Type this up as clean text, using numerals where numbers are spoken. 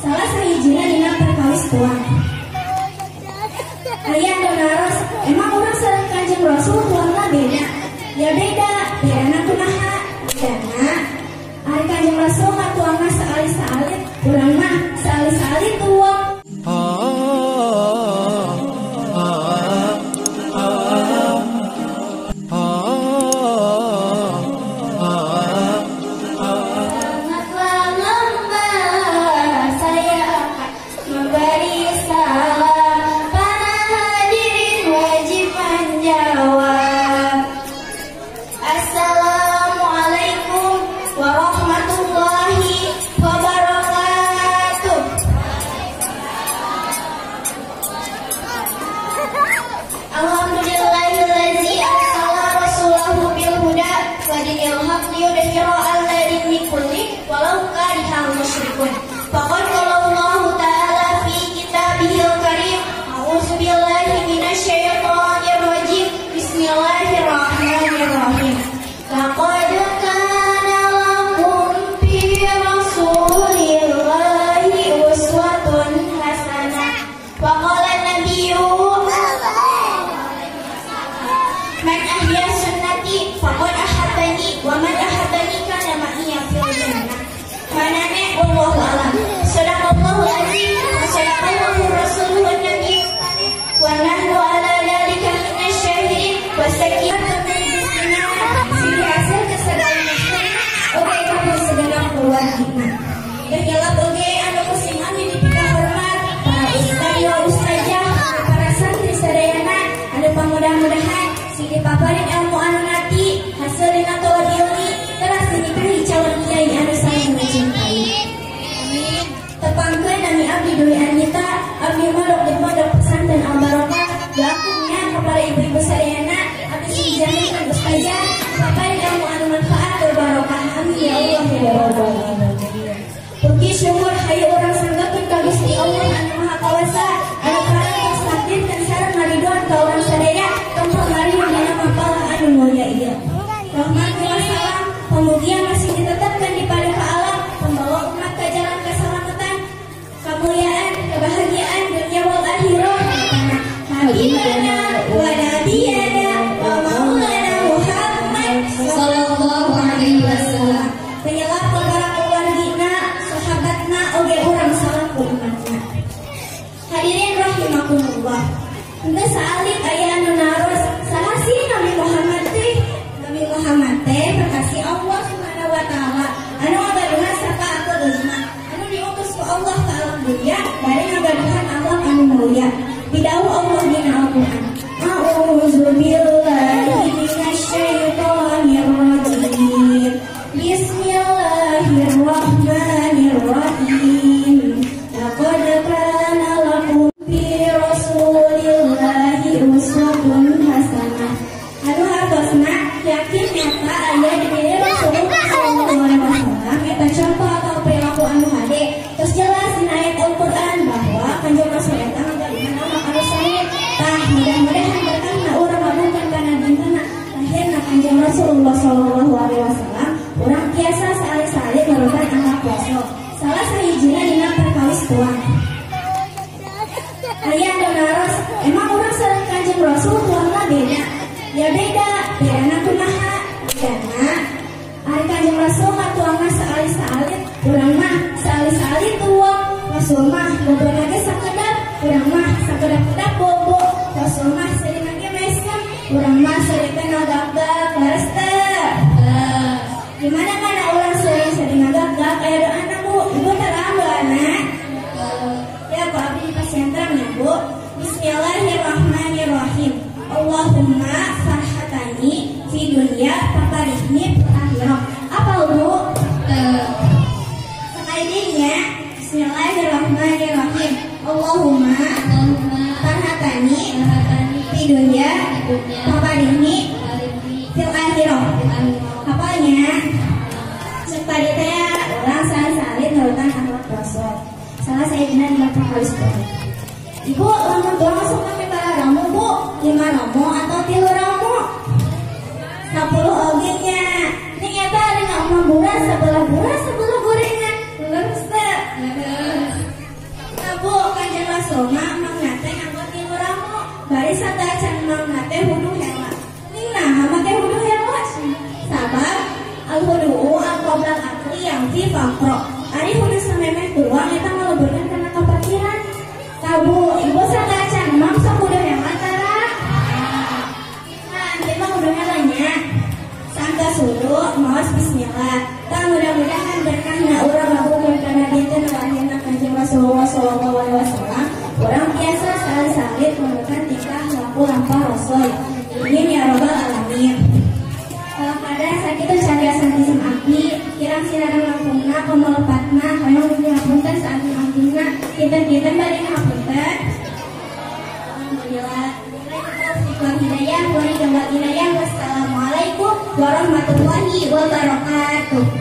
salah sahijina dina perkawis tuang. Ayah donaros, emang orang sareng Kanjeng Rasul tuangna beda. Ya beda kumaha? Bedana ari Kanjeng Rasul mah tuangna saalit-saalit, urang mah saalit-saalit tuang. Mudah-mudahan sidi paparin ilmu anu nati hasilina tolong ilmi teras dinikahi calon kiai anu saling mencintai. Amin. Tepangkeun nami abdi doi Anita abdi modok di pondok pesantren Al Barokah lakunya kepada ibu-ibu sadayana abdi dijamin kan ustazah paparin ilmu anu manfaat berbarokah. Amin ya Allah ya rabbal alamin. Puji syukur hayu urang sanggeupkeun ka Gusti Allah anu Maha Kawasa anu parantos takdir dan sareng ngaridhoan ka urang sadaya tempat mari dina mapalah anu mulia ieu. Rahmat wa salam pemujian masih ditetapkan di pada alam pembawa umat ke jalan keselamatan, kemuliaan, kebahagiaan dunia wal akhirah. Habibana wa nabiyana wa maulana Muhammad sallallahu alaihi wasallam. Penyelap para keluargina, sahabatna oge urang salam ku umatna. Hadirin rahimakumullah. Henteu saalik aya anu naros saha sih Nabi Muhammad teh? Nabi Muhammad teh berkasih Allah Subhanahu wa taala anu ngagaduhan sarta atur lima anu diutus ku Allah ka alam dunya bari ngagaduhan alam anu mulia. Bidau Allah dina Al-Qur'an. A'udzu billahi minasyaitonir rajim. Bismillahirrahmanirrahim. Laqad kana lakum fi Rasulillahi uswatun hasanah. Anu hartosna yakin nyata aya di diri Rasulullah sallallahu alaihi wasallam eta contoh atau perilaku anu hade. Terus jelas dina ayat Al-Qur'an bahwa Kanjeng Rasul eta ngagaduhan amal anu saleh. Tah mudah-mudahan berkahna urang ngabungkeun kana dintenna lahirna Kanjeng Rasulullah sallallahu alaihi wasallam. Urang biasa sehari-hari merupakan anak poso. Salah sahijina dina perkawis tuang. Ayah donaros, emang orang sareng Kanjeng Rasul tuangna beda. Ya beda kumaha? Bedana ari Kanjeng Rasul mah tuangna saalit-saalit, urang mah saalit-saalit tuang. Rasul mah bobona ge sakedap, urang mah sakedap-kedap bobo. Rasul mah sering ge mesem, urang mah sering ngagak-gak leres teh. Gimana mana orang sering ngagak-gak aya doana Bu? Ibu terambana. Ya Pak abdi pasentram ya Bu. Bismillahirrahmanirrahim. Allahumma farhatani fi dunya paparihni fil akhirah. Apa Bu? Sekalinya Bismillahirrahmanirrahim. Allahumma farhatani fi dunya paparihni fil akhirah. Apanya? Supaya teh orang salin nurutan akhlak Rasul. Salah saya dina dina perkawis tuang. Ibu, lamun doa masuk ke para ramu Bu, 5 ramu atau 3 ramu? 10 oge nya. Ini eta ada ngomong bulan sebelah gorengan. Leres teh. Toma mangnate anggot di muramu. Bari sadacan mangnate hudu hewa. Ning nah make hudu hewa. Sabab al hudu al qoblal akli yang fi faqro. Ari hudu samemeh tuang eta ngalebeurkeun kana kapakiran. Kabu ibu sadacan mam sok hudu hewa tara. Nah, ieu mah hudu helanya. Sangka sudu maos bismillah. Tang mudah-mudahan berkahna urang ngabukeun kana dinten lahirna Kanjeng Rasulullah sallallahu alaihi wasallam. Urang biasa salih-salih menekan tingkah laku lampah Rasul. Amin ya rabbal alamin. Pada saat itu cariasan isem abdi, kirang silakan lampungna komolepatna, hoyong dihapunten saat abdina, kita bari hapunten. Alhamdulillah. Hidayah, wassalamualaikum warahmatullahi wabarakatuh.